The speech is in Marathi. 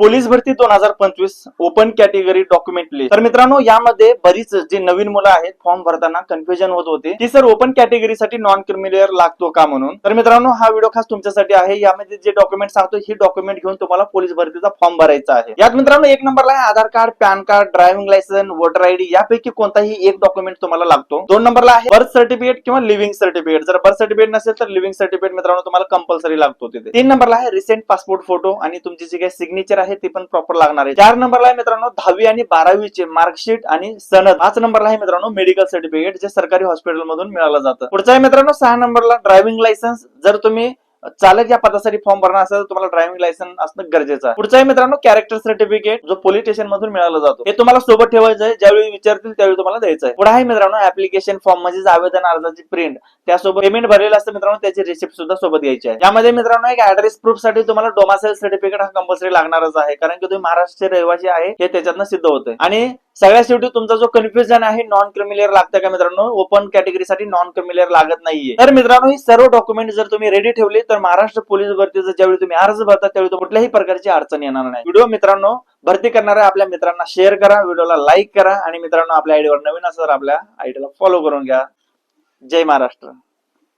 पोलीस भरती 2025 ओपन कॅटेगरी डॉक्युमेंट लिस्ट। तर मित्रांनो यामध्ये बरीच जे नवीन मुलं आहेत फॉर्म भरताना कन्फ्युजन होत होते की सर ओपन कॅटेगरीसाठी नॉन क्रिमिलियर लागतो का म्हणून। तर मित्रांनो हा व्हिडिओ खास तुमच्यासाठी आहे। यामध्ये जे डॉक्युमेंट सांगतो ही डॉक्युमेंट घेऊन तुम्हाला पोलीस भरतीचा फॉर्म भरायचा आहे। यात मित्रांनो एक नंबरला आहे Aadhaar card, PAN card, driving licence, voter ID यापैकी कोणताही एक डॉक्युमेंट तुम्हाला लागतो। 2 नंबरला आहे बर्थ सर्टिफिकेट किंवा लिव्हिंग सर्टिफिकेट। जर बर्थ सर्टिफिकेट नसेल तर लिव्हिंग सर्टिफिकेट मित्रांनो तुम्हाला कंपल्सरी लागतो तिथे। 3 नंबरला आहे रिसेंट पासपोर्ट फोटो आणि तुमची जी काही सिग्नेचर आहे ती पण प्रॉपर लागणार आहे। 4 नंबरला आहे मित्रांनो 10वी आणि 12वी चे मार्कशीट आणि सनद। 5 नंबरला आहे मित्रांनो मेडिकल सर्टिफिकेट जे सरकारी हॉस्पिटल मधून मिळालं जातं। पुढचा आहे मित्रांनो 6 नंबरला ड्रायव्हिंग लायसन्स। जर तुम्ही चालक या पदासाठी फॉर्म भरणार असेल तर तुम्हाला ड्रायव्हिंग लायसन्स असणं गरजेचं आहे। पुढचा आहे मित्रांनो कॅरेक्टर सर्टिफिकेट जो पोलीस स्टेशन मधून मिळाला जातो। हे तुम्हाला सोबत ठेवायचं आहे, ज्यावेळी विचारतील त्यावेळी तुम्हाला द्यायचं आहे। पुढे आहे मित्रांनो ऍप्लिकेशन फॉर्म म्हणजे आवेदन अर्जाची प्रिंट, त्यासोबत पेमेंट भरलेलं असतं मित्रांनो त्याची रिसिप्ट सुद्धा सोबत घ्यायची आहे। यामध्ये मित्रांनो एक ऍड्रेस प्रूफ साठी तुम्हाला डोमासाईल सर्टिफिकेट हा कंपल्सरी लागणारच आहे, कारण की तुम्ही महाराष्ट्राचे रहिवासी आहे हे त्याच्यातनं सिद्ध होतंय। आणि सगळ्यात शेवटी तुमचा जो कन्फ्युजन आहे नॉन क्रिमिलियर लागतं का मित्रांनो, ओपन कॅटेगरीसाठी नॉन क्रिमिलियर लागत नाहीये। तर मित्रांनो ही सर्व डॉक्युमेंट जर तुम्ही रेडी ठेवले तर महाराष्ट्र पोलीस भरतीचा ज्यावेळी तुम्ही अर्ज भरता त्यावेळी कुठल्याही प्रकारची अडचण येणार नाही। व्हिडिओ मित्रांनो भरती करणाऱ्या आपल्या मित्रांना शेअर करा, व्हिडिओला लाईक करा आणि मित्रांनो आपल्या आयडीवर नवीन असेल तर आपल्या आयडीला फॉलो करून घ्या। जय महाराष्ट्र।